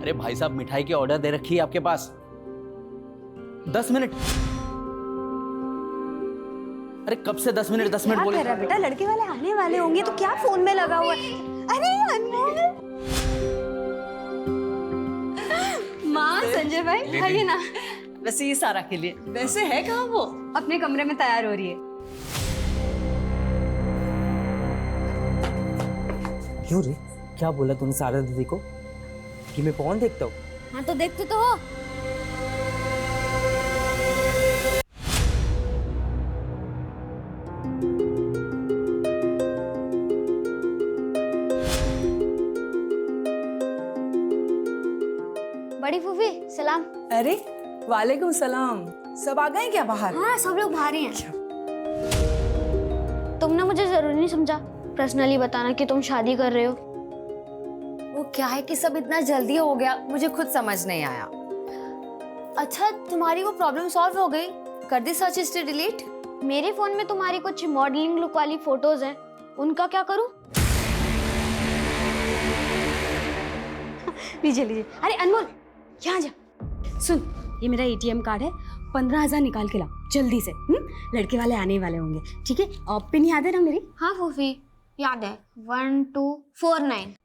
अरे भाई साहब, मिठाई की ऑर्डर दे रखी है आपके पास। 10 मिनट। अरे कब से 10 मिनट 10 मिनट बोल रहा बेटा, लड़के वाले आने वाले होंगे तो क्या फोन में लगा हुआ है? अरे अनमोल। माँ, संजय भाई आइए ना। वैसे ये सारा के लिए, वैसे है कहाँ वो? अपने कमरे में तैयार हो रही है। क्यों रे, क्या बोला तूने सारा दीदी को कि मैं कौन देखता हूँ? हाँ तो देखते तो हो। बड़ी फूफी सलाम। अरे वालेकुम सलाम। सब आ गए क्या बाहर? हाँ सब लोग बाहर ही हैं। तुमने मुझे जरूरी नहीं समझा पर्सनली बताना कि तुम शादी कर रहे हो। वो क्या है कि सब इतना जल्दी हो गया, मुझे खुद समझ नहीं आया। अच्छा, तुम्हारी वो प्रॉब्लम सॉल्व हो गई? कर दी सर्च हिस्ट्री डिलीट? मेरे फोन में तुम्हारी कुछ मॉडलिंग लुक वाली फोटोज हैं, उनका क्या करूं? लीजिए लीजिए। अरे अनमोल यहाँ जा। सुन, ये मेरा ATM कार्ड है, 15,000 निकाल के ला जल्दी से। लड़के वाले आने वाले होंगे, ठीक है? और पिन याद है ना मेरी? हाँ फूफी याद है, 1249।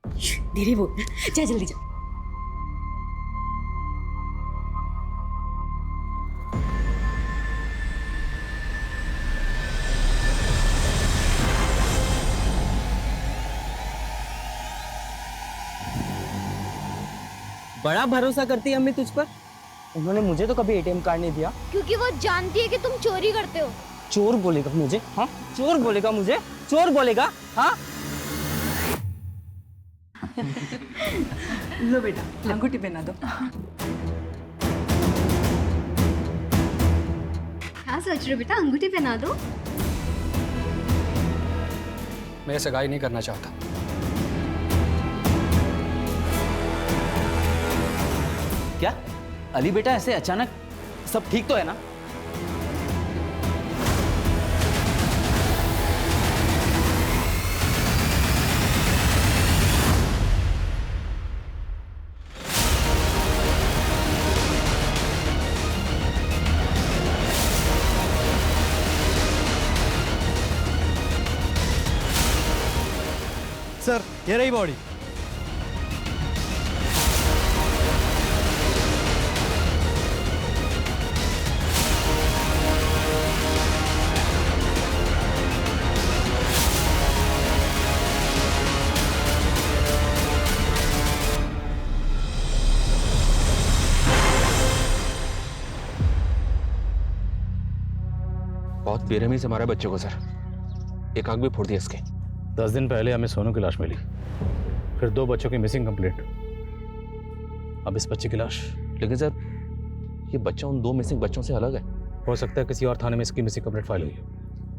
धीरे बोल, जा जल्दी जा। बड़ा भरोसा करती है अम्मी तुझ पर। उन्होंने मुझे तो कभी ATM कार्ड नहीं दिया। क्योंकि वो जानती है कि तुम चोरी करते हो। चोर बोलेगा मुझे? हाँ, चोर बोलेगा मुझे? चोर बोलेगा? हाँ। लो बेटा, अंगूठी पहना दो। क्या सोच रहे हो बेटा, अंगूठी पहना दो? मैं सगाई नहीं करना चाहता। क्या अली बेटा, ऐसे अचानक? सब ठीक तो है ना? सर, ये रही बॉडी। बहुत बेरहमी से मारा बच्चों को सर, एक आंख भी फोड़ दिया इसके। 10 दिन पहले हमें सोनू की लाश मिली, फिर 2 बच्चों की मिसिंग कंप्लेंट, अब इस बच्चे की लाश। लेकिन सर, ये बच्चा उन 2 मिसिंग बच्चों से अलग है। हो सकता है किसी और थाने में इसकी मिसिंग कंप्लेंट फाइल हुई है,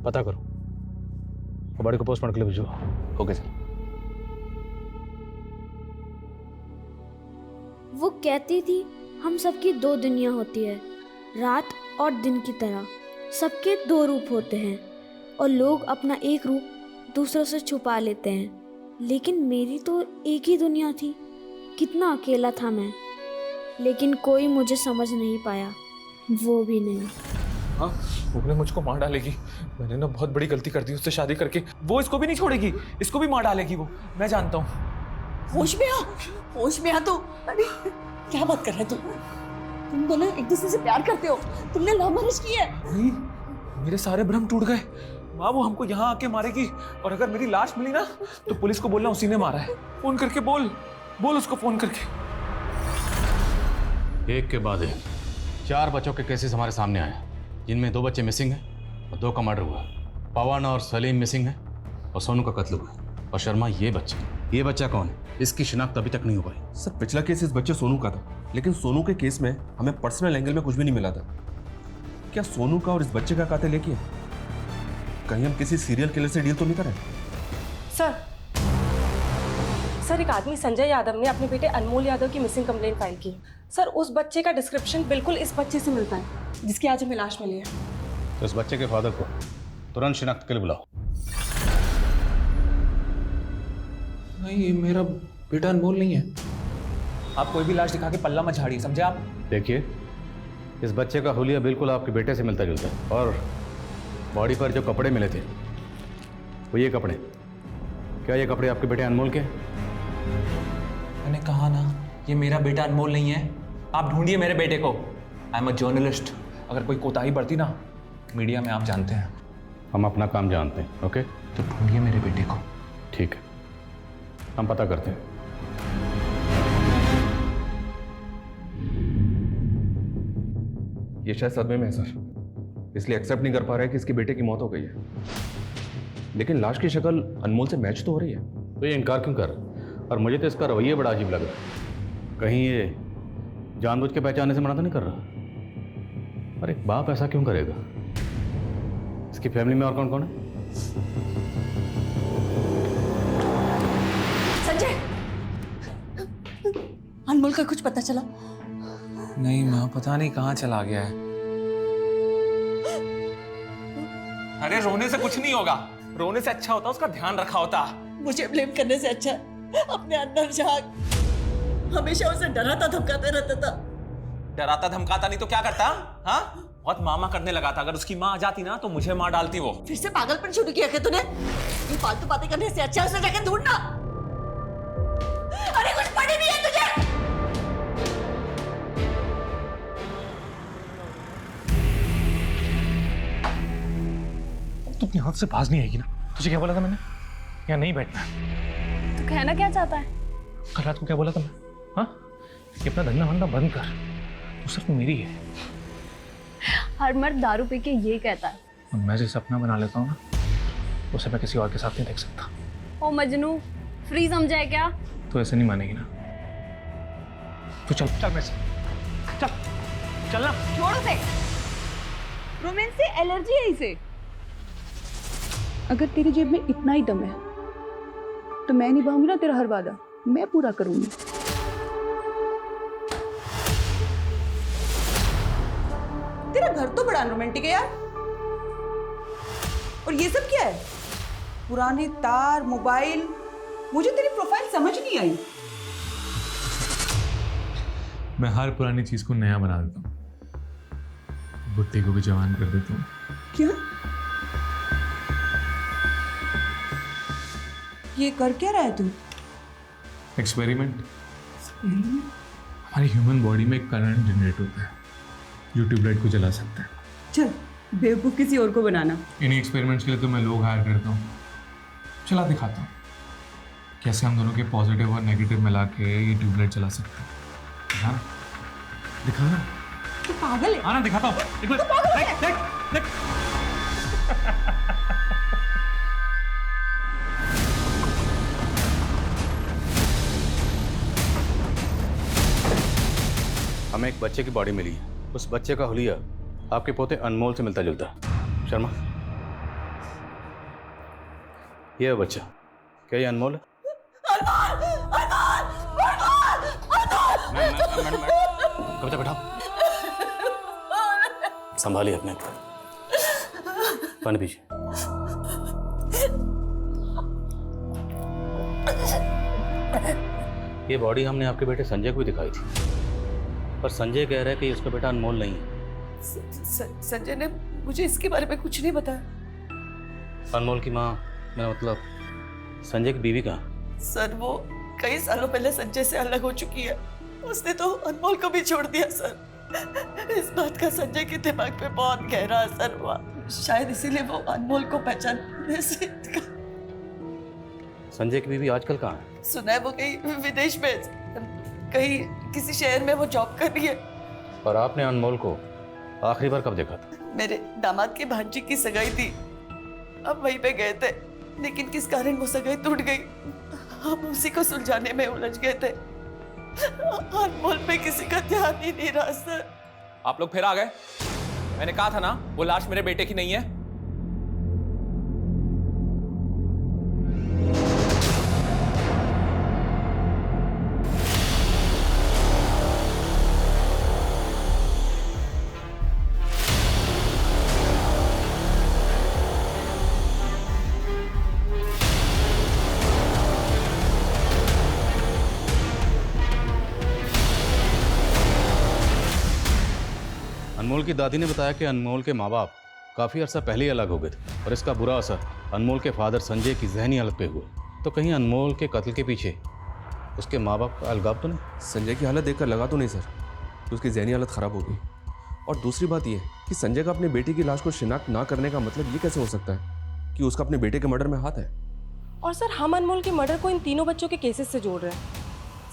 पता करो और बॉडी को पोस्टमार्टम के लिए भेजो। Okay sir. वो कहती थी हम सबकी 2 दुनिया होती है, रात और दिन की तरह। सबके 2 रूप होते हैं और लोग अपना एक रूप दूसरों से छुपा लेते हैं। लेकिन मेरी तो एक ही दुनिया थी। कितना अकेला था मैं, लेकिन कोई मुझे समझ नहीं पाया, वो भी नहीं। हाँ, वो मुझको मार डालेगी। मैंने ना बहुत बड़ी गलती कर दी उससे शादी करके। वो इसको भी नहीं छोड़ेगी, इसको भी मार डालेगी वो, मैं जानता हूँ। होश में आ, होश में आ तू। अरे क्या बात कर रहे तू? तुम दोनों एक दूसरे से प्यार करते हो, तुमने लव मैरिज की है। नहीं, मेरे सारे भ्रम टूट गए। माँ, वो हमको यहाँ आके मारेगी और अगर मेरी लाश मिली ना तो पुलिस को बोलना उसी ने मारा है। फोन करके बोल उसको फोन करके। एक के बाद एक 4 बच्चों के केसेस हमारे सामने आए, जिनमें 2 बच्चे मिसिंग हैं और 2 का मर्डर हुआ। पवन और सलीम मिसिंग हैं और सोनू का कत्ल हुआ। और शर्मा ये बच्चा कौन है, इसकी शिनाख्त अभी तक नहीं हो पाई। सर, पिछला केस इस बच्चे सोनू का था, लेकिन सोनू के केस में हमें पर्सनल एंगल में कुछ भी नहीं मिला था। क्या सोनू का और इस बच्चे का कातिल एक ही है? कहीं हम किसी सीरियल किलर से डील तो नहीं कर रहे? सर, एक आदमी संजय यादव ने अपने बेटे अनमोल यादव की मिसिंग कंप्लेंट फाइल की। सर, उस बच्चे का डिस्क्रिप्शन बिल्कुल इस बच्चे से मिलता है जिसकी आज हमें लाश मिली है। तो इस बच्चे के फादर को तुरंत शिनाख्त के लिए बुलाओ। नहीं, ये मेरा बेटा अनमोल नहीं है। आप कोई भी लाश दिखा के पल्ला मत झाड़िए, समझे आप? देखिए, इस बच्चे का हुलिया बिल्कुल आपके बेटे से मिलता जुलता है, और बॉडी पर जो कपड़े मिले थे वो ये कपड़े, क्या ये कपड़े आपके बेटे अनमोल के? मैंने कहा ना, ये मेरा बेटा अनमोल नहीं है। आप ढूंढिए मेरे बेटे को। I am a journalist. अगर कोई कोताही बढ़ती ना, मीडिया में आप जानते हैं। हम अपना काम जानते हैं, ओके? तो ढूंढिए मेरे बेटे को। ठीक है, हम पता करते हैं। ये शायद सदमे में है सर, इसलिए एक्सेप्ट नहीं कर पा रहा है कि इसके बेटे की मौत हो गई है। लेकिन लाश की शक्ल अनमोल से मैच तो हो रही है। तो ये इनकार क्यों कर रहा है? और मुझे तो इसका रवैया बड़ा अजीब लग रहा है। कहीं ये जानबूझ के पहचानने से मना तो नहीं कर रहा? और एक बाप ऐसा क्यों करेगा? इसकी फैमिली में और कौन कौन है? संजय, अनमोल का कुछ पता चला? नहीं माँ, पता नहीं कहाँ चला गया है। अरे रोने से कुछ नहीं होगा, रोने से अच्छा होता उसका ध्यान रखा होता। मुझे ब्लेम करने से अच्छा अपने अंदर झांक। हमेशा उसे डराता धमकाते रहता था। डराता धमकाता नहीं तो क्या करता? हाँ, बहुत मामा करने लगा था। अगर उसकी माँ आ जाती ना तो मुझे मार डालती वो। फिर से पागलपन शुरू किया क्या तूने? ये फालतू बातें करने से अच्छा उसे जाके ढूंढना। अरे कुछ पड़ी नहीं है तुझे? तू अपनी हाथ से बाज नहीं आएगी ना? तुझे क्या बोला था मैंने? यहाँ नहीं बैठना। तो कहना क्या चाहता है? कल रात को क्या बोला था मैं? हाँ, कि अपना धंधा वंधा बंद कर, वो सिर्फ मेरी है। हर मर्द दारू पी के ये कहता है। और मैं जिसे सपना बना लेता हूँ ना, उसे मैं किसी और के साथ नहीं देख सकता। ओ मजनू, फ्री समझा है क्या? तो ऐसे नहीं मानेगी ना। तो चल चल मेरे से, चल चल ना। छोड़ उसे। रोमांस से एलर्जी है इसे। अगर तेरी जेब में इतना ही दम है तो मैं निभाऊंगी ना तेरा हर वादा, मैं पूरा करूंगी। तेरा घर तो बड़ा रोमांटिक है यार। और ये सब क्या है? पुराने तार, मोबाइल। मुझे तेरी प्रोफाइल समझ नहीं आई। मैं हर पुरानी चीज को नया बना देता हूँ, बुट्टी को भी जवान कर देता हूँ। क्या? ये कर क्या रहा है तू? एक्सपेरिमेंट। हमारी ह्यूमन बॉडी में करंट जनरेट होता है, जो ट्यूबलाइट को जला सकता है। चल बेवकूफ किसी और को बनाना। इन्हीं एक्सपेरिमेंट्स के लिए तो मैं लोग हायर करता हूँ। चला दिखाता हूँ कैसे हम दोनों के पॉजिटिव और नेगेटिव मिला के ये ट्यूबलाइट जला सकते हैं। दिखाना, दिखाना। तू पागल है। आना दिखाता हूँ। एक मिनट, देख, देख, देख। हमें एक बच्चे की बॉडी मिली है। उस बच्चे का हुलिया आपके पोते अनमोल से मिलता जुलता है। शर्मा, ये है बच्चा, क्या ये अनमोल है? मैडम, कविता बैठाओ, संभालिए अपने पानी पीछे। ये बॉडी हमने आपके बेटे संजय को भी दिखाई थी, पर संजय कह रहा है कि उसका बेटा अनमोल नहीं है। संजय ने मुझे इसके बारे में कुछ नहीं बताया। अनमोल की माँ, मेरा मतलब संजय की बीवी कहाँ? सर वो कई सालों पहले संजय से अलग हो चुकी है। उसने तो अनमोल को भी छोड़ दिया सर। इस बात का संजय के दिमाग पे बहुत गहरा असर हुआ। शायद इसीलिए वो अनमोल को पहचानने से संजय की बीवी आजकल कहाँ है? सुना है वो कहीं विदेश में, कहीं किसी शहर में वो जॉब कर रही है। और आपने अनमोल को आखिरी बार कब देखा था? मेरे दामाद के भांजी की सगाई थी, अब वहीं पे गए थे, लेकिन किस कारण वो सगाई टूट गई, हम उसी को सुलझाने में उलझ गए थे। अनमोल पे किसी का ध्यान ही नहीं रहा सर। आप लोग फिर आ गए। मैंने कहा था ना वो लाश मेरे बेटे की नहीं है। अनमोल की दादी ने बताया कि अनमोल के माँ बाप काफ़ी अर्सा पहले ही अलग हो गए थे और इसका बुरा असर अनमोल के फादर संजय की जहनी हालत पे हुआ। तो कहीं अनमोल के कत्ल के पीछे उसके माँ बाप का अलगाव तो नहीं? संजय की हालत देखकर लगा तो नहीं सर कि उसकी जहनी हालत ख़राब हो गई। और दूसरी बात यह कि संजय का अपने बेटे की लाश को शिनाख्त ना करने का मतलब ये कैसे हो सकता है कि उसका अपने बेटे के मर्डर में हाथ है? और सर हम अनमोल के मर्डर को इन तीनों बच्चों के केसेस से जोड़ रहे हैं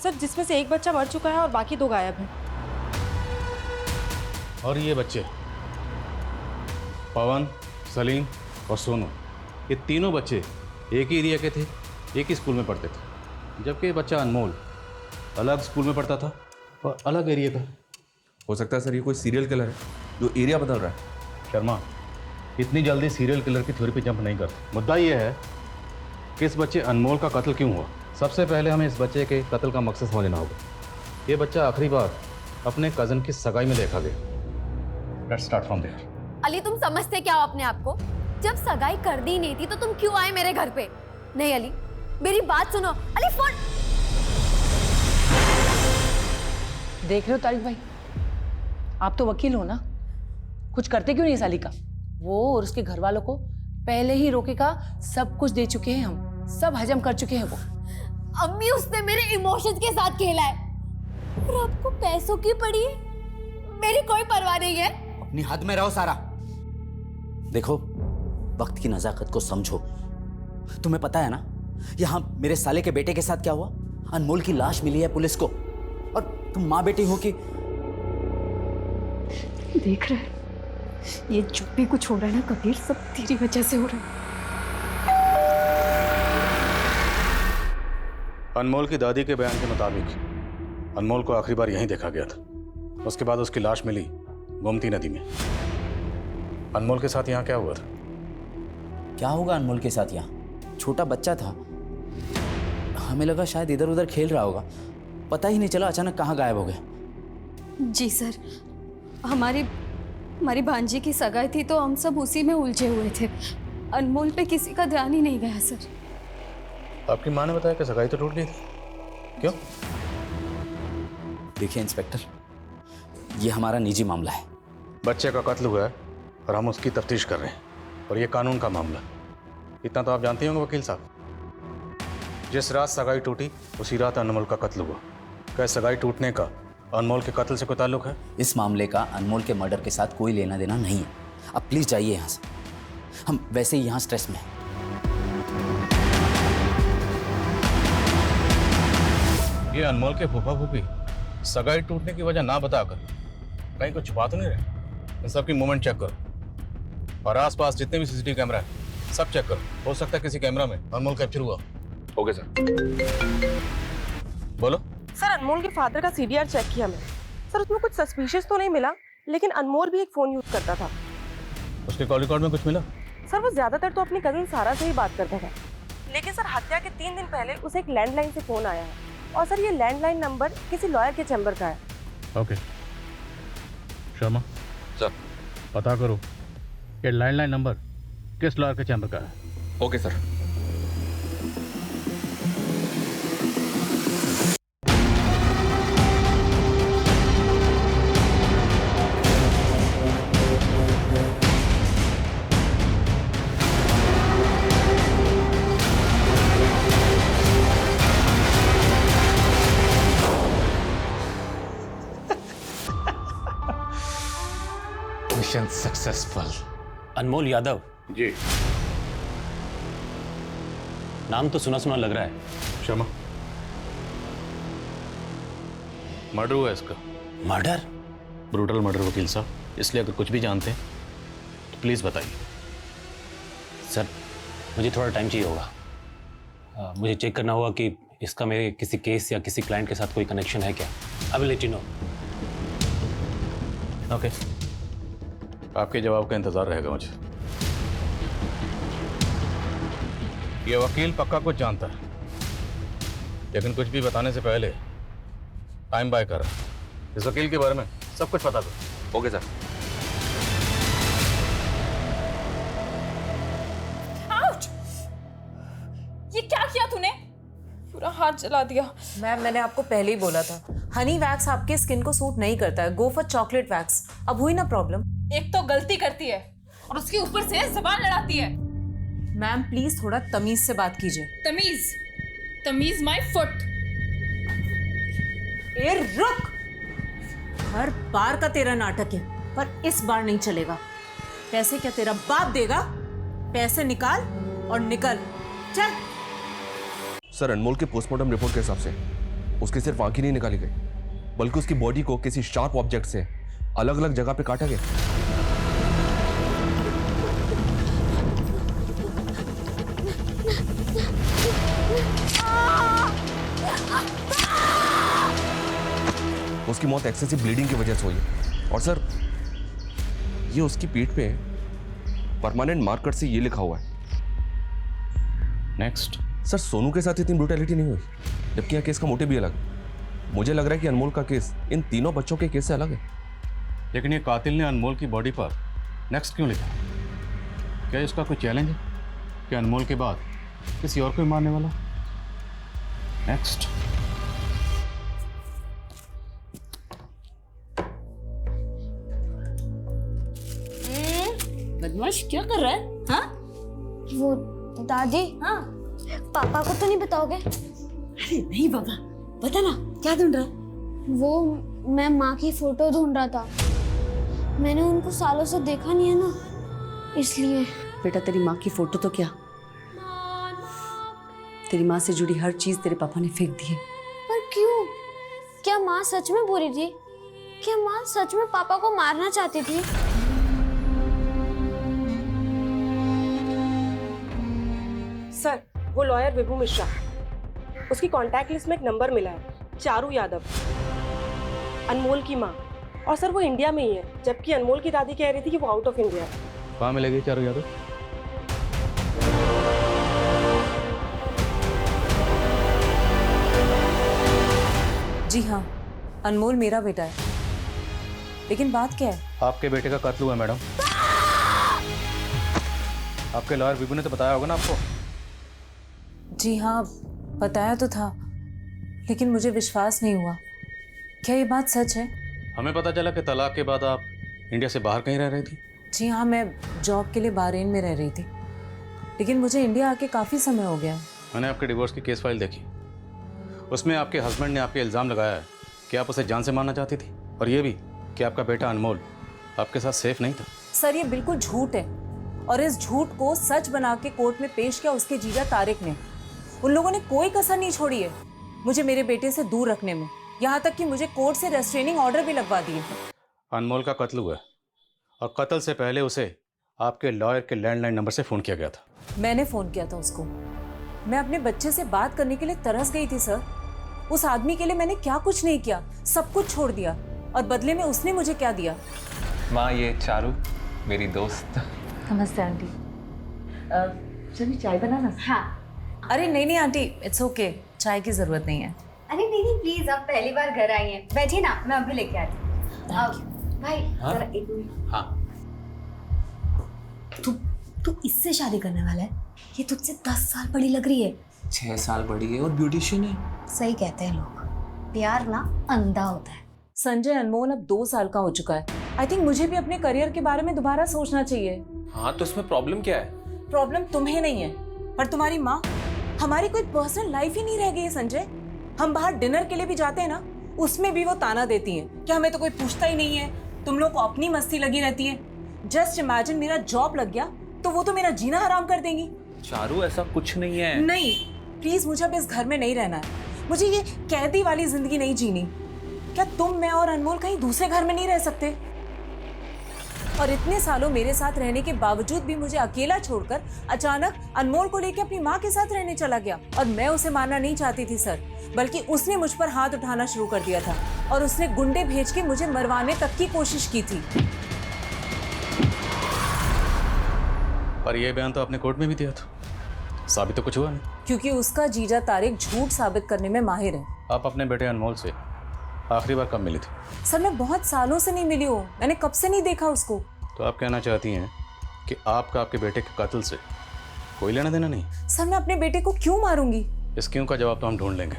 सर, जिसमें से एक बच्चा मर चुका है और बाकी 2 गायब हैं। और ये बच्चे पवन, सलीम और सोनू, ये तीनों बच्चे एक ही एरिया के थे, एक ही स्कूल में पढ़ते थे, जबकि बच्चा अनमोल अलग स्कूल में पढ़ता था और अलग एरिया का। हो सकता है सर ये कोई सीरियल किलर है जो एरिया बदल रहा है। शर्मा, इतनी जल्दी सीरियल किलर की थ्योरी पे जंप नहीं करते। मुद्दा ये है कि इस बच्चे अनमोल का कत्ल क्यों हुआ। सबसे पहले हमें इस बच्चे के कत्ल का मकसद समझना होगा। ये बच्चा आखिरी बार अपने कज़न की सगाई में देखा गया। Let's start from there. Ali, तुम समझते क्या हो अपने आप को? जब सगाई कर दी नहीं थी तो तुम क्यों आए मेरे घर पे? नहीं अली, मेरी बात सुनो। अली फोन देख रहे हो तारिक भाई, आप तो वकील हो ना, कुछ करते क्यों नहीं साली का? वो और उसके घर वालों को पहले ही रोके का सब कुछ दे चुके हैं, हम सब हजम कर चुके हैं वो। अम्मी, उसने मेरे इमोशंस के साथ खेला है और आपको पैसों की पड़ी है, मेरी कोई परवाह नहीं है। अपनी हद में रहो सारा। देखो, वक्त की नजाकत को समझो। तुम्हें पता है ना यहाँ मेरे साले के बेटे के साथ क्या हुआ? अनमोल की लाश मिली है पुलिस को और तुम माँ बेटी हो कि देख रहे हैं ये जो भी कुछ हो रहा है ना कबीर, सब तेरी वजह से हो रहा है। अनमोल की दादी के बयान के मुताबिक अनमोल को आखिरी बार यहीं देखा गया था। उसके बाद उसकी लाश मिली गोमती नदी में। अनमोल के साथ यहाँ क्या हुआ था? क्या होगा अनमोल के साथ? यहाँ छोटा बच्चा था, हमें लगा शायद इधर उधर खेल रहा होगा, पता ही नहीं चला अचानक कहाँ गायब हो गया। जी सर, हमारी भांजी की सगाई थी तो हम सब उसी में उलझे हुए थे। अनमोल पे किसी का ध्यान ही नहीं गया सर। आपकी माँ ने बताया कि सगाई तो टूट गई थी, क्यों? देखिए इंस्पेक्टर, ये हमारा निजी मामला है। बच्चे का कत्ल हुआ है और हम उसकी तफ्तीश कर रहे हैं और ये कानून का मामला। इतना तो आप जानते होंगे वकील साहब, जिस रात सगाई टूटी उसी रात अनमोल का कत्ल हुआ। क्या सगाई टूटने का अनमोल के कत्ल से कोई ताल्लुक है? इस मामले का अनमोल के मर्डर के साथ कोई लेना देना नहीं है। अब प्लीज जाइए यहाँ से, हम वैसे ही यहाँ स्ट्रेस में हैं। ये अनमोल के फूफा फूफी सगाई टूटने की वजह ना बताकर कहीं कुछ छुपा तो नहीं रहे। इन सबकी मूवमेंट चेक करो और आसपास जितने भी सीसीटीवी कैमरा है सब चेक करो। हो सकता है किसी कैमरा में अनमोल कैप्चर हुआ। Okay sir. बोलो। सर, अनमोल के फादर का CDR चेक किया मैंने सर, उसमें कुछ सस्पिशियस तो नहीं मिला, लेकिन अनमोल भी एक फ़ोन यूज़ करता था। उसके कॉल रिकॉर्ड में कुछ मिला? सर, वो ज़्यादातर तो अपनी कज़न सारा से ही बात करता था, लेकिन सर हत्या के 3 दिन पहले उसे एक लैंडलाइन से फ़ोन आया है और सर ये लैंडलाइन नंबर किसी लॉयर के चैम्बर का है। Okay Sharma sir. पता करो ये लैंडलाइन नंबर किस लॉयर के चैम्बर का है। Okay sir. Mission successful. Anmol Yadav ji. नाम तो सुना सुना लग रहा है। शर्मा, मर्डर हुआ है इसका। मर्डर? ब्रूटल मर्डर वकील साहब, इसलिए अगर कुछ भी जानते हैं तो प्लीज़ बताइए। सर, मुझे थोड़ा टाइम चाहिए होगा। मुझे चेक करना होगा कि इसका मेरे किसी केस या किसी क्लाइंट के साथ कोई कनेक्शन है क्या। I will let you know. Okay, आपके जवाब का इंतजार रहेगा मुझे। ये वकील पक्का कुछ जानता है, लेकिन कुछ भी बताने से पहले टाइम बाय कर। इस वकील के बारे में सब कुछ पता दो। Okay sir. आउच! ये क्या किया तूने? पूरा हाथ चला दिया। मैम मैंने आपको पहले ही बोला था, हनी वैक्स आपके स्किन को सूट नहीं करता है, गो फॉर चॉकलेट वैक्स। अब हुई ना प्रॉब्लम? एक तो गलती करती है और उसके ऊपर से जबान लड़ाती है। मैम प्लीज थोड़ा तमीज से बात कीजिए। तमीज? तमीज माय फुट। ए रुक! हर बार का तेरा नाटक है, पर इस बार नहीं चलेगा। पैसे क्या तेरा बाप देगा? पैसे निकाल और निकल, चल। सर, अनमोल के पोस्टमार्टम रिपोर्ट के हिसाब से उसकी सिर्फ आंखें नहीं निकाली गई, बल्कि उसकी बॉडी को किसी शार्प ऑब्जेक्ट से अलग अलग जगह पे काटा गया। उसकी मौत एक्सेसिव ब्लीडिंग की वजह से हुई है। और सर, ये उसकी पीठ पे परमानेंट मार्कर से ये लिखा हुआ है। नेक्स्ट। सर, सोनू के साथ इतनी ब्रूटैलिटी नहीं हुई, जबकि यह केस का मोटिव भी अलग है। मुझे लग रहा है कि अनमोल का केस इन तीनों बच्चों के केस से अलग है। लेकिन ये कातिल ने अनमोल की बॉडी पर नेक्स्ट क्यों लिखा? क्या इसका कोई चैलेंज है कि अनमोल के बाद किसी और को ही मारने वाला? नेक्स्ट। बदमाश क्या कर रहा है? हाँ? वो दादी, हाँ, पापा को तो नहीं बताओगे? अरे नहीं बाबा, बता ना क्या ढूंढ रहा है? वो मैं माँ की फोटो ढूंढ रहा था। मैंने उनको सालों से देखा नहीं है ना, इसलिए। बेटा तेरी माँ की फोटो तो क्या, तेरी माँ से जुड़ी हर चीज तेरे पापा ने फेंक दी है। पर क्यों? क्या माँ सच में बुरी थी? क्या माँ सच में पापा को मारना चाहती थी? सर, वो लॉयर विभू मिश्रा, उसकी कांटेक्ट लिस्ट में एक नंबर मिला है, चारू यादव, अनमोल की माँ। और सर वो इंडिया में ही है, जबकि अनमोल की दादी कह रही थी कि वो आउट ऑफ इंडिया है। कहाँ मिलेगी चारू यादव? जी हाँ, अनमोल मेरा बेटा है। लेकिन बात क्या है? आपके बेटे का कत्ल हुआ है मैडम। आपके लॉयर विभू ने तो बताया होगा ना आपको? जी हाँ, बताया तो था, लेकिन मुझे विश्वास नहीं हुआ। क्या ये बात सच है? हमें पता चला कि तलाक के बाद आप इंडिया से बाहर कहीं रह रही थी। जी हाँ, मैं जॉब के लिए बहरीन में रह रही थी, लेकिन मुझे इंडिया आके काफ़ी समय हो गया। मैंने आपके डिवोर्स की केस फाइल देखी, उसमें आपके हस्बैंड ने आपके इल्ज़ाम लगाया है कि आप उसे जान से मारना चाहती थी, और ये भी कि आपका बेटा अनमोल आपके साथ सेफ नहीं था। सर, ये बिल्कुल झूठ है, और इस झूठ को सच बना के कोर्ट में पेश किया उसके जीजा तारिक ने। उन लोगों ने कोई कसर नहीं छोड़ी है मुझे मेरे बेटे से दूर रखने में, यहाँ तक कि मुझे कोर्ट से रेस्ट्रेनिंग ऑर्डर भी लगवा दिए। अनमोल का कत्ल हुआ है, और कत्ल से पहले उसे आपके लॉयर के लैंडलाइन नंबर से फ़ोन किया गया था। मैंने फ़ोन किया था उसको। मैं अपने बच्चे से बात करने के लिए तरस गई थी सर। उस आदमी के लिए मैंने क्या कुछ नहीं किया, सब कुछ छोड़ दिया, और बदले में उसने मुझे क्या दिया? माँ, ये चारू मेरी दोस्त। नमस्ते आंटी। चलिए चाय बनाना। हाँ। अरे नहीं नहीं आंटी, इट्स ओके, चाय की ज़रूरत नहीं है। अरे नहीं नहीं प्लीज, आप पहली बार घर आई हैं, बैठिए ना, मैं अभी लेके आती हूँ। भाई जरा एक मिनट। हाँ। तू इससे शादी करने वाला है? ये तुझसे 10 साल बड़ी लग रही है। 6 साल बड़ी है और ब्यूटिशियन है। सही कहते हैं लोग, प्यार ना अंधा होता है। संजय, अनमोल अब 2 साल का हो चुका है। आई थिंक मुझे भी अपने करियर के बारे में दोबारा सोचना चाहिए। हाँ, तो इसमें प्रॉब्लम क्या है? प्रॉब्लम तुम्हें नहीं है, पर तुम्हारी माँ। हमारी कोई पर्सनल लाइफ ही नहीं रह गई है संजय। हम बाहर डिनर के लिए भी जाते हैं ना, उसमें भी वो ताना देती हैं कि हमें तो कोई पूछता ही नहीं है, तुम लोग को अपनी मस्ती लगी रहती है। जस्ट इमेजिन मेरा जॉब लग गया तो वो तो मेरा जीना हराम कर देंगी। चारू, ऐसा कुछ नहीं है। नहीं, प्लीज मुझे अब इस घर में नहीं रहना है। मुझे ये कैदी वाली जिंदगी नहीं जीनी। क्या तुम, मैं और अनमोल कहीं दूसरे घर में नहीं रह सकते? और इतने सालों मेरे साथ रहने के बावजूद भी मुझे अकेला छोड़कर अचानक अनमोल को लेकर अपनी माँ के साथ रहने चला गया। और मैं उसे मारना नहीं चाहती थी सर, बल्कि उसने मुझ पर हाथ उठाना शुरू कर दिया था, और उसने गुंडे भेज के मुझे मरवाने तक की कोशिश की थी। पर यह बयान तो आपने कोर्ट में भी दिया था, साबित तो कुछ हुआ नहीं। क्योंकि उसका जीजा तारिक झूठ साबित करने में माहिर है। आप अपने बेटे अनमोल से आखिरी बार कब मिली थी? सर, मैं बहुत सालों से नहीं मिली हूँ, मैंने कब से नहीं देखा उसको। तो आप कहना चाहती हैं कि आपका आपके बेटे के कत्ल से कोई लेना देना नहीं? सर, मैं अपने बेटे को क्यों मारूंगी? इस क्यों का जवाब तो हम ढूंढ लेंगे।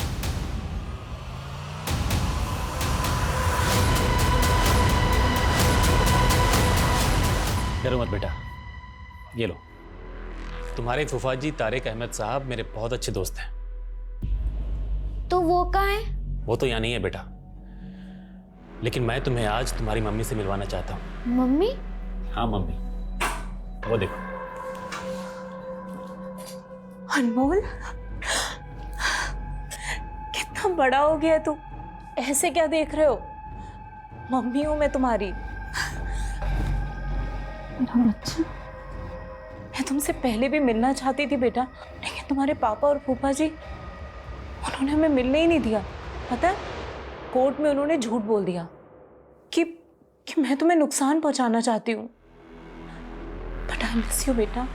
डरो मत बेटा, ये लो। तुम्हारे फूफाजी तारिक अहमद साहब मेरे बहुत अच्छे दोस्त हैं। तो वो कहाँ है? वो तो यहाँ नहीं है बेटा, लेकिन मैं तुम्हें आज तुम्हारी मम्मी से मिलवाना चाहता हूँ। मम्मी? हाँ मम्मी, वो देखो। अनमोल, कितना बड़ा हो गया तू, ऐसे क्या देख रहे हो? मम्मी हूं मैं तुम्हारी। मेरा बच्चा, मैं तुमसे पहले भी मिलना चाहती थी बेटा, लेकिन तुम्हारे पापा और फूफा जी, उन्होंने हमें मिलने ही नहीं दिया। पता है, कोर्ट में उन्होंने झूठ बोल दिया कि मैं तुम्हें नुकसान पहुंचाना चाहती हूँ। बट आई मिस यू बेटा।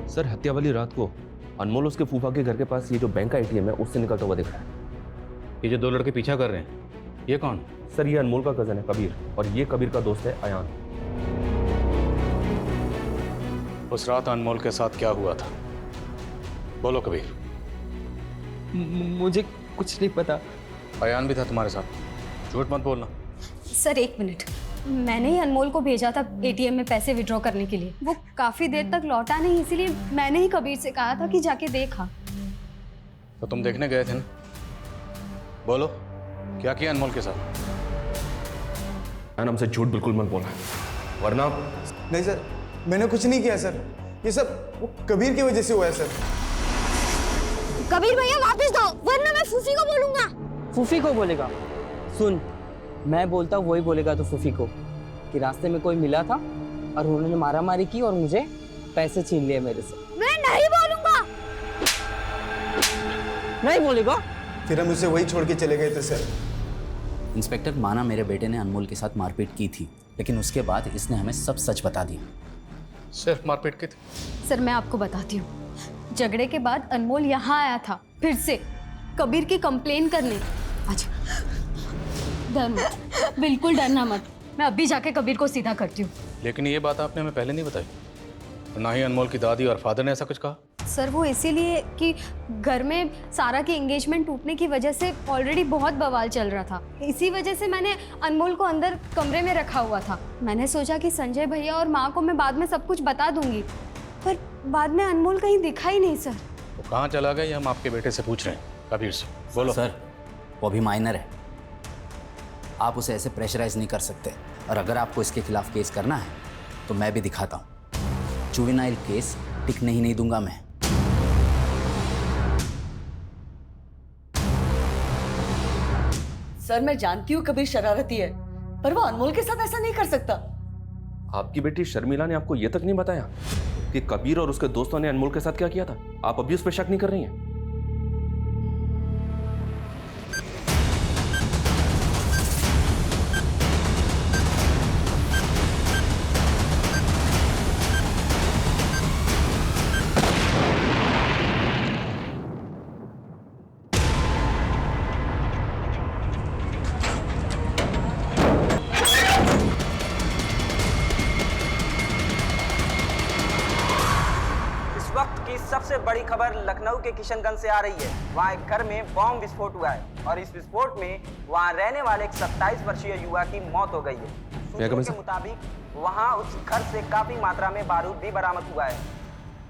सर, हत्या वाली रात को अनमोल उसके फूफा के घर के पास ये जो बैंक का एटीएम है उससे निकलता हुआ दिख रहा है। ये जो दो लड़के पीछा कर रहे हैं, ये कौन? सर, ये अनमोल का कजन है कबीर, और ये कबीर का दोस्त है अयान। उस रात अनमोल के साथ क्या हुआ था? बोलो कबीर। मुझे कुछ नहीं पता। अयान भी था तुम्हारे साथ, झूठ मत बोलना। सर एक मिनट, मैंने ही अनमोल को भेजा था एटीएम में पैसे विड्रॉ करने के लिए। वो काफी देर तक लौटा नहीं, इसीलिए मैंने ही कबीर से कहा था कि जाके देखा। तो तुम देखने गए थे ना? बोलो, क्या किया अनमोल के साथ? हमसे झूठ बिल्कुल मत बोलना, वरना। नहीं सर, मैंने कुछ नहीं किया सर, ये सब वो कबीर की वजह से हुआ है सर। कबीर भैया वापस दो, वरना मैं फूफी को बोलूंगा। फूफी को बोलेगा? सुन, मैं बोलता हूँ वही बोलेगा तो फूफी को कि रास्ते में कोई मिला था और उन्होंने मारामारी की और मुझे पैसे छीन लिए मेरे से। मैं नहीं बोलूंगा। नहीं बोलेगा? फिर हम उसे वही छोड़ के चले गए थे सर। इंस्पेक्टर, माना मेरे बेटे ने अनमोल के साथ मारपीट की थी, लेकिन उसके बाद इसने हमें सब सच बता दिया। सिर्फ मारपीट की थी? सर मैं आपको बताती हूँ, झगड़े के बाद अनमोल यहाँ आया था फिर से कबीर की कंप्लेन करने। अच्छा डर मत, बिल्कुल डरना मत, मैं अभी जाके कबीर को सीधा करती हूँ। लेकिन ये बात आपने हमें पहले नहीं बताई, ना ही अनमोल की दादी और फादर ने ऐसा कुछ कहा। सर वो इसीलिए कि घर में सारा की एंगेजमेंट टूटने की वजह से ऑलरेडी बहुत बवाल चल रहा था, इसी वजह से मैंने अनमोल को अंदर कमरे में रखा हुआ था। मैंने सोचा कि संजय भैया और माँ को मैं बाद में सब कुछ बता दूंगी, पर बाद में अनमोल कहीं दिखा ही नहीं। सर वो कहाँ चला गया, ये हम आपके बेटे से पूछ रहे हैं। कबीर से बोलो। सर, वो अभी माइनर है, आप उसे ऐसे प्रेशराइज नहीं कर सकते, और अगर आपको इसके खिलाफ केस करना है तो मैं भी दिखाता हूँ। जुवेनाइल केस टिकने ही नहीं दूंगा मैं। सर मैं जानती हूँ कबीर शरारती है, पर वो अनमोल के साथ ऐसा नहीं कर सकता। आपकी बेटी शर्मिला ने आपको यह तक नहीं बताया कि कबीर और उसके दोस्तों ने अनमोल के साथ क्या किया था? आप अभी उस पर शक नहीं कर रही हैं? सबसे बड़ी खबर लखनऊ के किशनगंज से आ रही है। वहाँ एक घर में बॉम्ब विस्फोट हुआ है और इस विस्फोट में वहाँ रहने वाले एक 27 वर्षीय युवा की मौत हो गई है। सूत्रों के मुताबिक वहाँ उस घर से काफी मात्रा में बारूद भी बरामद हुआ है।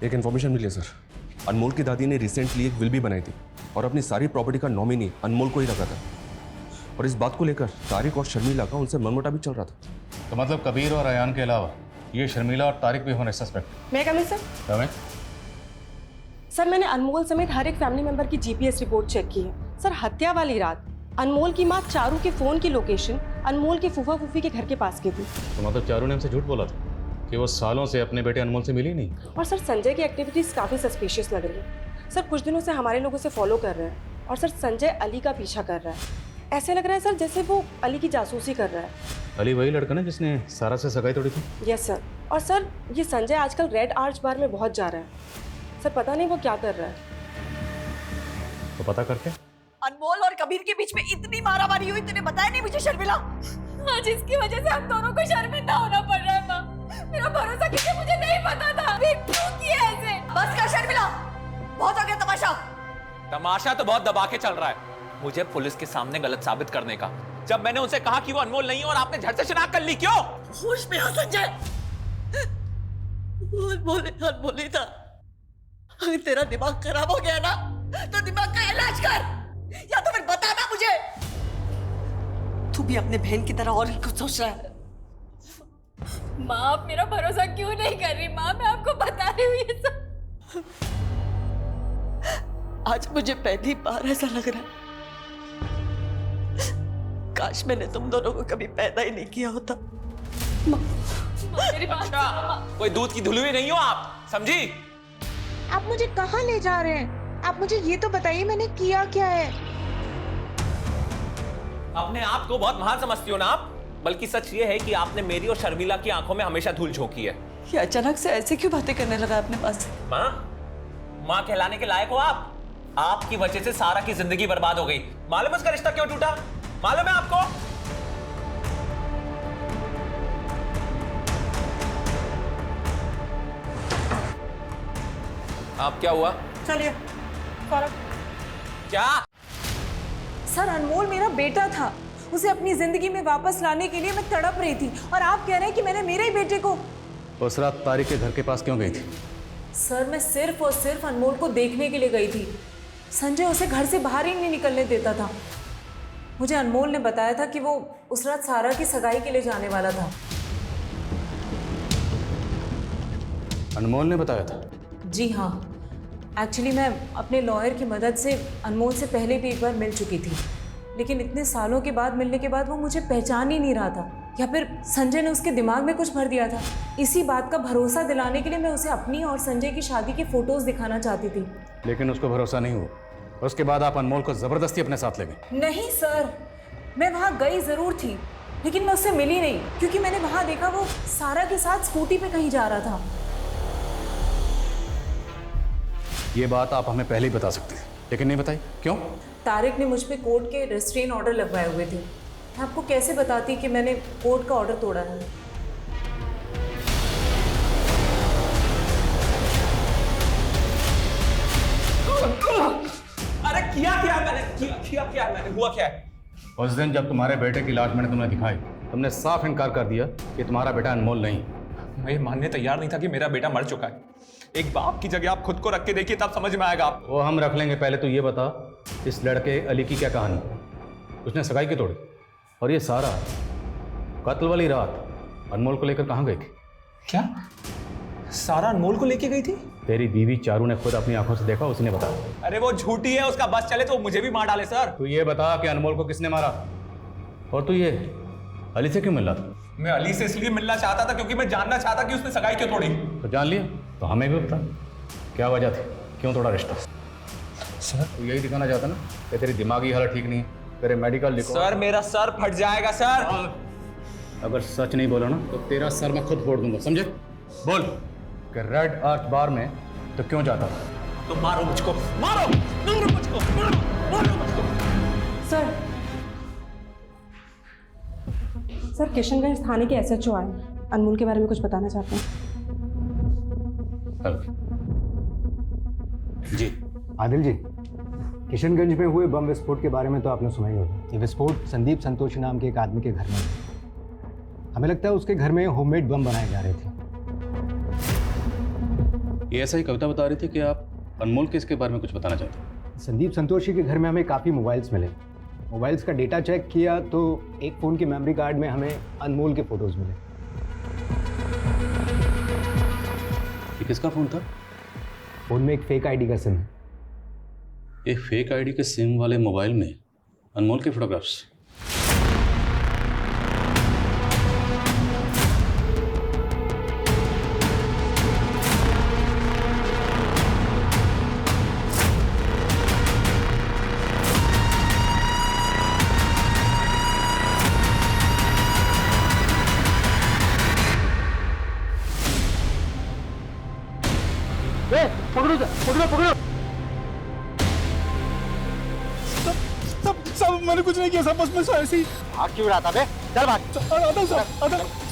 एक इन्फॉर्मेशन मिली है सर, अनमोल की दादी ने रिसेंटली एक विल भी बनाई थी और अपनी सारी प्रॉपर्टी का नॉमिनी अनमोल को ही रखा था, और इस बात को लेकर तारिक और शर्मिला का उनसे मनमुटाव भी चल रहा था। तो मतलब कबीर और अयान के अलावा ये शर्मिला और तारिक भी होने सस्पेक्ट? मैं कमिंग सर? सर मैंने अनमोल समेत हर एक फैमिली मेंबर की जीपीएस रिपोर्ट चेक की है। सर हत्या वाली रात अनमोल की माँ चारू के फोन की लोकेशन अनमोल के फूफा फूफी के घर के पास की थी। तो मतलब चारू ने हमसे झूठ बोला था कि वो सालों से अपने बेटे अनमोल से मिली नहीं? और सर संजय की एक्टिविटीज काफी सस्पिशियस लग रही है। सर कुछ दिनों से हमारे लोगों से फॉलो कर रहे हैं और सर संजय अली का पीछा कर रहा है। ऐसे लग रहा है सर जैसे वो अली की जासूसी कर रहा है। अली वही लड़का ना जिसने सारा से सगाई तोड़ी थी? Yes sir. और सर ये संजय आजकल रेड आर्च बार में बहुत जा रहा है। सर पता नहीं वो क्या कर रहा है। तो पता करके। अनमोल और कबीर के बीच में इतनी मारामारी हुई, तूने बताया नहीं मुझे शर्मिला? आज इसकी वजह से हम दोनों को शर्मिंदा होना पड़ रहा है माँ। मेरा भरोसा किसी मुझे नहीं पता था। क्यों किया ऐसे? बस कर शर्मिला, बहुत हो गया तमाशा। तमाशा तो बहुत दबा के चल रहा है, मुझे पुलिस के सामने गलत साबित करने का। जब मैंने उनसे कहा कि वो अनमोल नहीं है और आपने झट से शिनाख्त कर ली, क्यों? होश में हो संजय, अनमोल ही था। अगर तेरा दिमाग खराब हो गया ना तो दिमाग का इलाज कर, या तो फिर बता ना मुझे। तू भी अपने बहन की तरह और ही कुछ सोच रहा है। माँ आप मेरा भरोसा क्यों नहीं कर रही? माँ मैं आपको बता रही हूँ ये सब। आज मुझे पहली बार ऐसा लग रहा है काश मैंने तुम दोनों को कभी पैदा ही नहीं किया होता। मेरी बात अच्छा, कोई दूध की धुलुई नहीं हो आप, समझी? आप मुझे कहाँ ले जा रहे हैं? आप मुझे ये तो बताइए मैंने किया क्या है? अपने आप को बहुत महान समझती हो ना आप, बल्कि सच ये है कि आपने मेरी और शर्मिला की आंखों में हमेशा धूल झोंकी है। ये अचानक से ऐसे क्यों बातें करने लगा अपने पास? माँ कहलाने के लायक हो आप? आपकी वजह से सारा की जिंदगी बर्बाद हो गई। मालूम है उसका रिश्ता क्यों टूटा? मालूम है आपको? आप क्या हुआ? चलिए क्या? सर अनमोल मेरा बेटा था, उसे अपनी जिंदगी में वापस लाने के लिए मैं तड़प रही थी और आप कह रहे हैं कि मैंने मेरे ही बेटे को। उस रात तारिक के घर के पास क्यों गई थी? सर मैं सिर्फ और सिर्फ अनमोल को देखने के लिए गई थी। संजय उसे घर से बाहर ही नहीं निकलने देता था। मुझे अनमोल ने बताया था कि वो उस रात सारा की सगाई के लिए जाने वाला था। अनमोल ने बताया था? जी हाँ, एक्चुअली मैं अपने लॉयर की मदद से अनमोल से पहले भी एक बार मिल चुकी थी, लेकिन इतने सालों के बाद मिलने के बाद वो मुझे पहचान ही नहीं रहा था, या फिर संजय ने उसके दिमाग में कुछ भर दिया था। इसी बात का भरोसा दिलाने के लिए मैं उसे अपनी और संजय की शादी के फोटोज दिखाना चाहती थी। लेकिन उसको भरोसा नहीं हुआ। उसके बाद आप अनमोल को जबरदस्ती अपने साथ ले गए। नहीं सर, मैं वहाँ गई जरूर थी, लेकिन मैं उससे मिली नहीं, क्योंकि मैंने वहाँ देखा वो सारा के साथ स्कूटी पे कहीं जा रहा था। ये बात आप हमें पहले ही बता सकते थे, लेकिन नहीं बताई, क्यों? तारिक ने मुझ पे कोर्ट के रेस्ट्रेन ऑर्डर लगवाए हुए थे। मैं आपको कैसे बताती कि मैंने कोर्ट का ऑर्डर तोड़ा है? अरे किया क्या मैंने? किया मैंने? हुआ क्या है? उस दिन जब तुम्हारे बेटे की लाश मैंने तुम्हें दिखाई, तुमने साफ इनकार कर दिया कि तुम्हारा बेटा अनमोल नहीं। मैं ये मानने तैयार नहीं था कि मेरा बेटा मर चुका है। एक बाप की जगह आप खुद को रख के देखिए, तब समझ में आएगा आप। वो हम रख लेंगे, पहले तो ये बता, इस लड़के अली की क्या कहानी? उसने सगाई की तोड़ी, और ये सारा कत्ल वाली रात अनमोल को लेकर कहाँ गई थी? क्या सारा अनमोल को लेके गई थी? तेरी बीवी चारू ने खुद अपनी आंखों से देखा, उसने बताया। अरे वो झूठी है, उसका बस चले तो मुझे भी मार डाले सर। तू ये बता कि अनमोल को किसने मारा, और तू ये अली से क्यों मिल रहा था? मैं अली से इसलिए मिलना चाहता था क्योंकि मैं जानना चाहता कि उसने सगाई क्यों तोड़ी। तो जान लिया, तो हमें भी बता क्या वजह थी, क्यों तोड़ा रिश्ता? सर तू यही दिखाना चाहता ना कि तेरी दिमागी हालत ठीक नहीं है, तेरे मेडिकल रिकॉर्ड। सर मेरा सर फट जाएगा सर। अगर सच नहीं बोला ना तो तेरा सर मैं खुद फोड़ दूंगा, समझे? बोल कि रेड आर्च बार में तो क्यों जाता था? तो मारो मुझको, मारो मुझको, मारो मुझको। सर किशनगंज थाने के एसएचओ आए, अनमोल के बारे में कुछ बताना चाहते हैं। जी आदिल जी, किशनगंज में हुए बम विस्फोट के बारे में तो आपने सुना ही होगा। ये विस्फोट संदीप संतोषी नाम के एक आदमी के घर में हुआ। हमें लगता है उसके घर में होममेड बम बनाए जा रहे थे। ये ऐसा ही कविता बता रही थी कि आप अनमोल के इसके बारे में कुछ बताना चाहते हैं। संदीप संतोषी के घर में हमें काफ़ी मोबाइल्स मिले। मोबाइल्स का डेटा चेक किया तो एक फ़ोन के मेमोरी कार्ड में हमें अनमोल के फ़ोटोज़ मिले। ये किसका फ़ोन था? फ़ोन में एक फेक आईडी का सिम है। एक फेक आईडी के सिम वाले मोबाइल में अनमोल के फोटोग्राफ्स। पकड़ो पकड़ो पकड़ो। सब मैंने कुछ नहीं किया, सब बस मैं ऐसे ही भाग क्यों रहा था बे? चल भाग।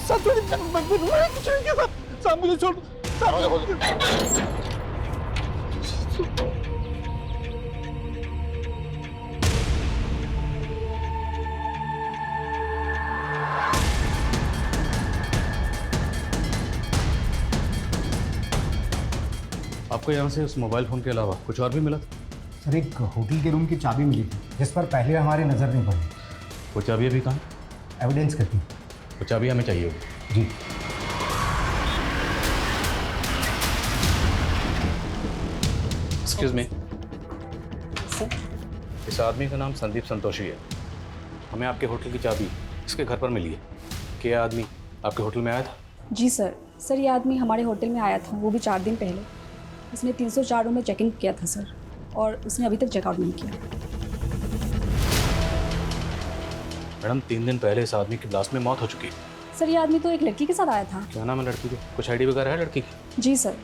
सब कुछ नहीं किया, सब मुझे छोड़। आपको यहाँ से उस मोबाइल फ़ोन के अलावा कुछ और भी मिला था? सर एक होटल के रूम की चाबी मिली थी जिस पर पहले हमारी नज़र नहीं पड़ी। वो चाबी अभी कहाँ? एविडेंस करती। वो चाबी हमें चाहिए होगी। जी। एक्सक्यूज मी, इस आदमी का नाम संदीप संतोषी है। हमें आपके होटल की चाबी इसके घर पर मिली है। क्या आदमी आपके होटल में आया था? जी सर। सर ये आदमी हमारे होटल में आया था, वो भी 4 दिन पहले। उसने 304 रूम में चेक इन किया था सर, और उसने अभी तक चेकआउट नहीं किया। मैडम 3 दिन पहले इस आदमी की ब्लास्ट में मौत हो चुकी है। सर ये आदमी तो एक लड़की के साथ आया था। क्या नाम है लड़की का? कुछ आईडी वगैरह है लड़की की? जी सर,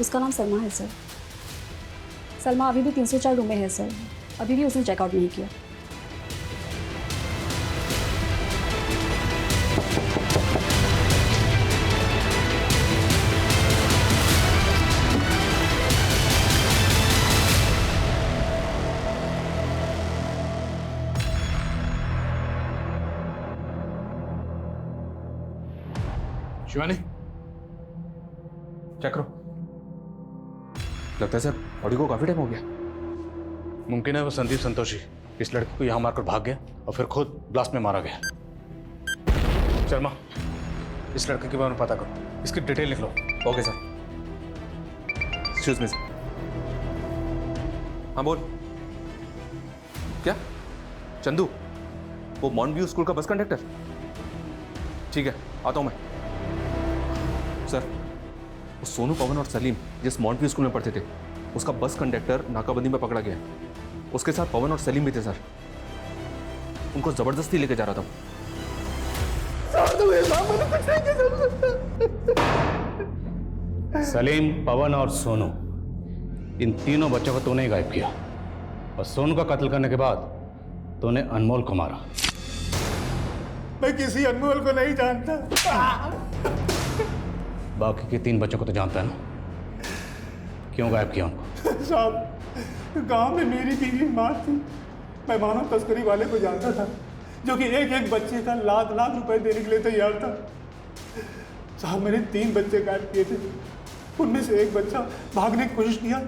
उसका नाम सलमा है सर। सलमा अभी भी 304 रूम में है सर, अभी भी उसने चेकआउट नहीं किया। शिवानी, चेक करो। लगता है सर बॉडी को काफी टाइम हो गया। मुमकिन है वो संदीप संतोषी इस लड़की को यहाँ मारकर भाग गया और फिर खुद ब्लास्ट में मारा गया। शर्मा, इस लड़के के बारे में पता करो, इसकी डिटेल लिख लो। Okay sir. Excuse me sir. हाँ बोल। क्या? चंदू, वो माउंट व्यू स्कूल का बस कंडक्टर? ठीक है, आता हूँ मैं। सर, वो सोनू, पवन और सलीम जिस माउंट व्यू स्कूल में पढ़ते थे, उसका बस कंडक्टर नाकाबंदी में पकड़ा गया। उसके साथ पवन और सलीम भी थे सर। उनको जबरदस्ती लेके जा रहा था। सलीम, पवन और सोनू, इन तीनों बच्चों को तूने ही गायब किया, और सोनू का कत्ल करने के बाद तूने अनमोल को मारा। मैं किसी अनमोल को नहीं जानता। बाकी के 3 बच्चों को तो जानता है ना? क्यों गायब किया उनको? साहब, गांव में मेरी बीवी माँ थी। मैं मानव तस्करी वाले को जानता था, जो कि एक बच्चे का लाख रुपए देने के लिए तैयार था। साहब, मैंने 3 बच्चे गायब किए थे। उनमें से एक बच्चा भागने की कोशिश किया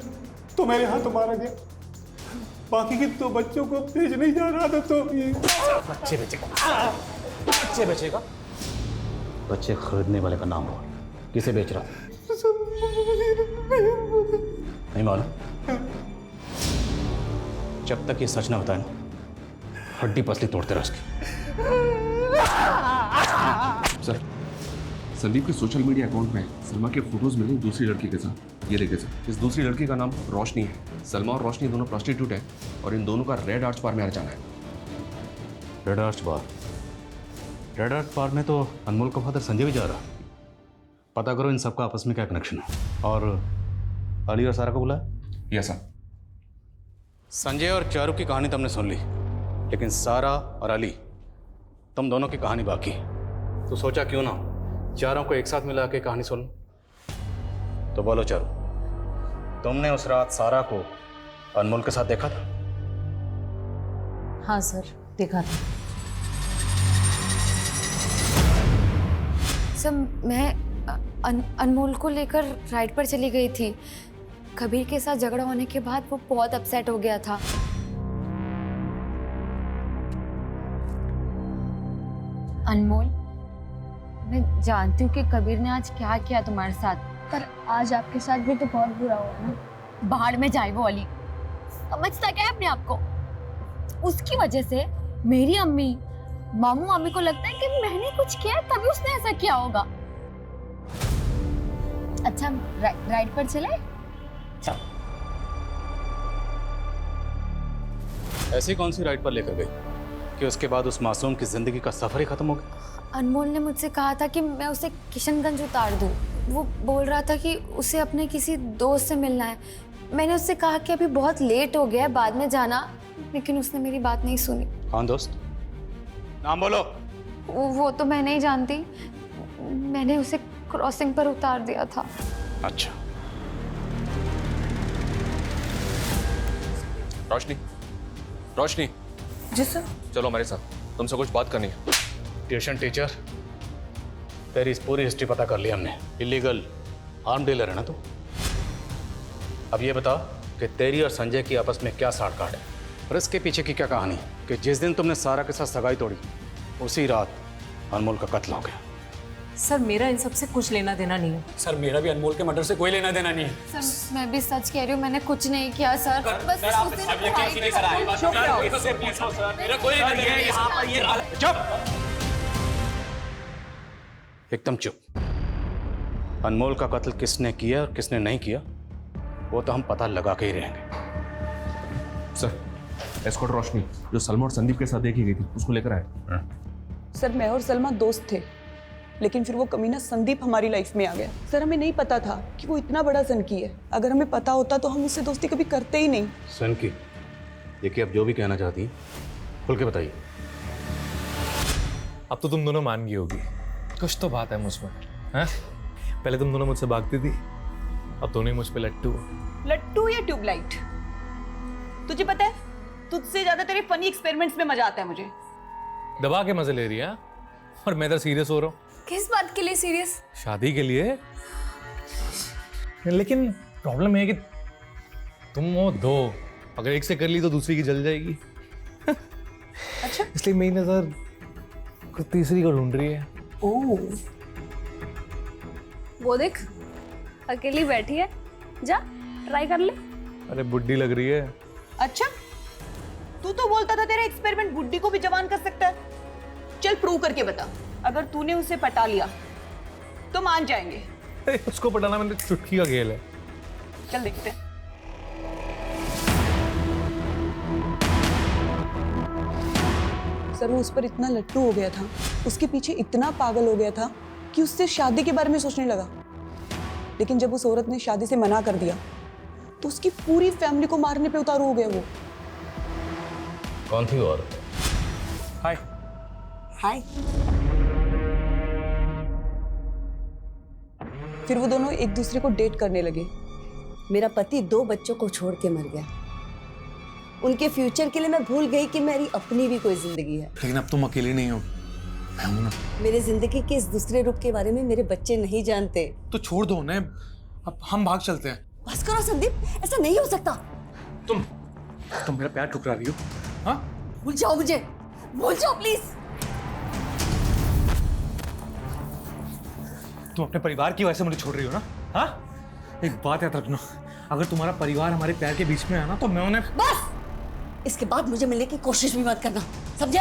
तो मेरे हाथों मारा गया। बाकी के 2 बच्चों को भेज नहीं जा रहा था तो बच्चे बेचेगा? बच्चे खरीदने वाले का नाम हो, किसे बेच रहा? नहीं मालूम? जब तक ये सच ना बताए ना, हड्डी पसली तोड़ते रह उसकी। सर, संदीप के सोशल मीडिया अकाउंट में सलमा के फोटोज मिले दूसरी लड़की के साथ। ये देखे सर, इस दूसरी लड़की का नाम रोशनी है। सलमा और रोशनी दोनों प्रोस्टिट्यूट है और इन दोनों का रेड आर्च बार में आना जाना है। रेड आर्च बार? रेड आर्च बार में तो अनमोल का फादर संजय भी जा रहा। पता करो इन सबका आपस में क्या कनेक्शन है, और अली और सारा को बुलाया। Yes sir. संजय और चारू की कहानी तुमने सुन ली, लेकिन सारा और अली, तुम दोनों की कहानी बाकी। तो सोचा क्यों ना चारों को एक साथ मिला के कहानी सुन। तो बोलो चारू, तुमने उस रात सारा को अनमोल के साथ देखा था? हाँ सर, देखा था। सर, मैं अनमोल को लेकर राइड पर चली गई थी। कबीर के साथ झगड़ा होने के बाद वो बहुत अपसेट हो गया था। अनमोल, मैं जानती हूँ कि कबीर ने आज क्या किया तुम्हारे साथ, पर आज आपके साथ भी तो बहुत बुरा हुआ ना। बाहर में जाए वो अली। समझता क्या है अपने आप को? उसकी वजह से मेरी अम्मी, मामू अम्मी को लगता है कि मैंने कुछ किया तभी उसने ऐसा किया होगा। अच्छा, राइड पर चले? ऐसी कौन सी राइड पर लेकर गई कि उसके बाद उस मासूम की जिंदगी का सफर ही खत्म हो गया? अनमोल ने मुझसे कहा था कि मैं उसे किशनगंज उतार दूं। वो बोल रहा था कि उसे अपने किसी दोस्त से मिलना है। मैंने उससे कहा कि अभी बहुत लेट हो गया है, बाद में जाना, लेकिन उसने मेरी बात नहीं सुनी। कौन दोस्त? नाम बोलो। वो तो मैं नहीं जानती, मैंने उसे क्रॉसिंग पर उतार दिया था। अच्छा। रोशनी, रोशनी। जी सर। चलो हमारे साथ, तुमसे कुछ बात करनी है। ट्यूशन टीचर, तेरी इस पूरी हिस्ट्री पता कर ली हमने। इलीगल आर्म डीलर है ना तू? अब ये बता कि तेरी और संजय की आपस में क्या साठ गांठ है और इसके पीछे की क्या कहानी कि जिस दिन तुमने सारा के साथ सगाई तोड़ी उसी रात अनमोल का कत्ल हो गया। सर मेरा इन सब से कुछ लेना देना नहीं है। सर मेरा भी अनमोल के मर्डर से कोई लेना देना नहीं है। सर मैं भी सच कह रही हूँ, मैंने कुछ नहीं किया सर। बस उस दिन चुप, एकदम चुप। अनमोल का कत्ल किसने किया और किसने नहीं किया वो तो हम पता लगा के ही रहेंगे। सर, एस्कॉर्ट रोशनी जो सलमा और संदीप के साथ देखी गई थी उसको लेकर आए। सर मैं और सलमा दोस्त थे, लेकिन फिर वो कमीना संदीप हमारी लाइफ में आ गया। सर हमें नहीं पता था कि वो इतना बड़ा सनकी है। अगर हमें पता होता तो हम उससे दोस्ती कभी करते ही नहीं। सनकी, देखिए अब जो भी कहना चाहती हैं खुल के बताइए। अब तो तुम दोनों मान गई होगी, कुछ तो बात है मुझमें, हैं? पहले तुम दोनों मुझसे भागती थी, अब दोनों ही मुझ पे लट्टू हो। लट्टू या ट्यूबलाइट? तुझे पता है तुझसे ज्यादा तेरे फनी एक्सपेरिमेंट्स में मजा आता है मुझे। दबा के मजे ले रही है और मैं इधर सीरियस हो रहा हूँ। किस बात के लिए सीरियस? शादी के लिए। लेकिन प्रॉब्लम है कि तुम वो दो, अगर एक से कर ली तो दूसरी की जल जाएगी। अच्छा, इसलिए मेरी नजर कुछ तीसरी को ढूंढ रही है। ओह, वो देख अकेली बैठी है, जा ट्राई कर ले। अरे बुड्ढी लग रही है। अच्छा तू तो बोलता था तेरा एक्सपेरिमेंट बुड्ढी को भी जवान कर सकता है। चल प्रूव करके बता, अगर तूने उसे पटा लिया तो मान जाएंगे। उसको पटाना मैंने चुटकी का खेल है। चल देखते हैं। सर वो उस पर इतना लट्टू हो गया था, उसके पीछे इतना पागल हो गया था कि उससे शादी के बारे में सोचने लगा। लेकिन जब उस औरत ने शादी से मना कर दिया तो उसकी पूरी फैमिली को मारने पे उतारू हो गया वो। कौन थी वो औरत? हाय हाय। फिर वो दोनों एक दूसरे को डेट करने लगे। मेरा पति 2 बच्चों को छोड़ के मर गया। उनके फ्यूचर के लिए मैं भूल गई कि मेरी अपनी भी कोई जिंदगी है। लेकिन अब तुम अकेली नहीं हो, मैं हूं ना। मेरे जिंदगी के इस दूसरे रुख के बारे में मेरे बच्चे नहीं जानते। तो छोड़ दो उन्हें, अब हम भाग चलते हैं। बस करो संदीप, ऐसा नहीं हो सकता। तुम मेरा पैर ठुकरा रही हो। हाँ, भूल जाओ मुझे, भूल जाओ प्लीज। तुम अपने परिवार की वजह से मुझे छोड़ रही हो ना? हाँ, एक बात याद रखना, अगर तुम्हारा परिवार हमारे पैर के बीच में है ना तो मैं उन्हें। बस इसके बाद मुझे मिलने की कोशिश भी मत करना, समझे?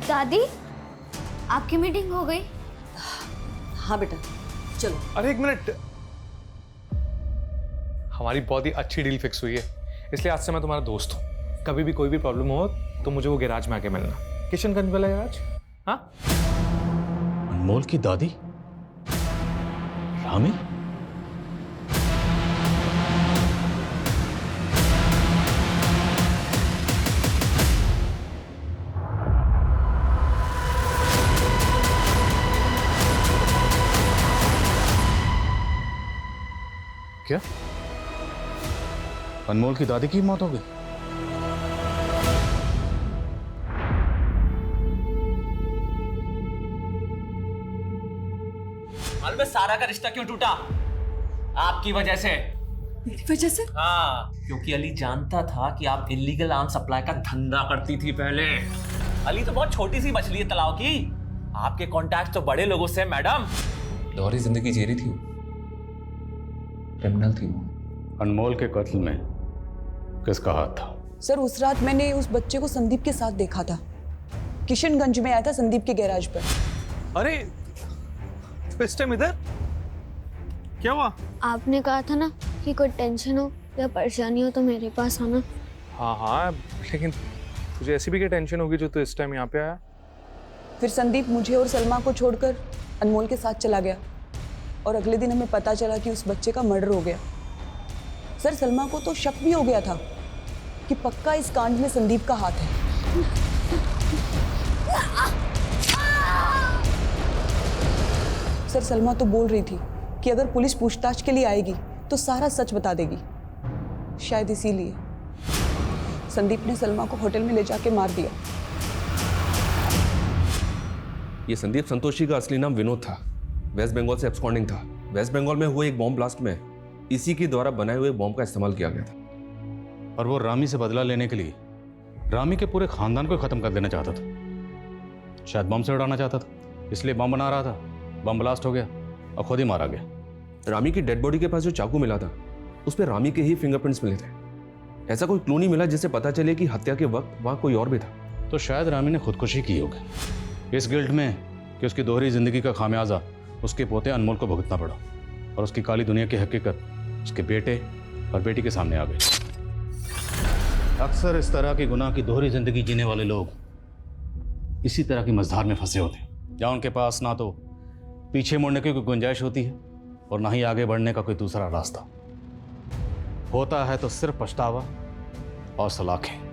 दादी आपकी मीटिंग हो गई? हाँ बेटा चलो। अरे एक मिनट, हमारी बहुत ही अच्छी डील फिक्स हुई है, इसलिए आज से मैं तुम्हारा दोस्त हूँ। कभी भी कोई भी प्रॉब्लम हो तो मुझे वो गैराज में आके मिलना, किशनगंज वाला गैराज। हाँ, अनमोल की दादी रामी? क्या अनमोल की दादी की मौत हो गई? मालूम है सारा का रिश्ता क्यों टूटा? आपकी वजह से। मेरी वजह से? हाँ, क्योंकि अली जानता था कि आप इलीगल आर्म सप्लाई का धंधा करती थी पहले। अली तो बहुत छोटी सी मछली है तालाब की, आपके कॉन्टैक्ट तो बड़े लोगों से। मैडम दोहरी जिंदगी जी रही थी, क्रिमिनल थी वो। अनमोल के कत्ल में किसका हाथ था? सर उस रात मैंने उस बच्चे को संदीप के साथ देखा था, किशनगंज में आया था संदीप के गैराज पर। अरे तो इस टाइम इधर क्या हुआ? आपने कहा था ना कि कोई टेंशन हो या परेशानी हो तो मेरे पास आना। हाँ हाँ, लेकिन तुझे ऐसी भी क्या टेंशन होगी जो तू इस टाइम यहाँ पे आया? फिर संदीप मुझे और सलमा को छोड़कर अनमोल के साथ चला गया और अगले दिन हमें पता चला कि उस बच्चे का मर्डर हो गया। सर सलमा को तो शक भी हो गया था कि पक्का इस कांड में संदीप का हाथ है। सर सलमा तो बोल रही थी कि अगर पुलिस पूछताछ के लिए आएगी तो सारा सच बता देगी। शायद इसीलिए संदीप ने सलमा को होटल में ले जाके मार दिया। ये संदीप संतोषी का असली नाम विनोद था। वेस्ट बंगाल से एब्सकॉन्डिंग था। वेस्ट बंगाल में हुए एक बॉम्ब ब्लास्ट में इसी के द्वारा बनाए हुए बॉम्ब का इस्तेमाल किया गया था। और वो रामी से बदला लेने के लिए रामी के पूरे खानदान को खत्म कर देना चाहता था। शायद बम से उड़ाना चाहता था, इसलिए बम बना रहा था। बम ब्लास्ट हो गया और खुद ही मारा गया। रामी की डेड बॉडी के पास जो चाकू मिला था उस पर रामी के ही फिंगरप्रिंट्स मिले थे। ऐसा कोई क्लू नहीं मिला जिससे पता चले कि हत्या के वक्त वहां कोई और भी था। तो शायद रामी ने खुदकुशी की होगी इस गिल्ट में कि उसकी दोहरी जिंदगी का खामियाजा उसके पोते अनमोल को भुगतना पड़ा और उसकी काली दुनिया की हकीकत उसके बेटे और बेटी के सामने आ गई। अक्सर इस तरह की गुनाह की दोहरी जिंदगी जीने वाले लोग इसी तरह की मझधार में फंसे होते हैं, जहाँ उनके पास ना तो पीछे मुड़ने की कोई गुंजाइश होती है और ना ही आगे बढ़ने का कोई दूसरा रास्ता होता है। तो सिर्फ पछतावा और सलाखें।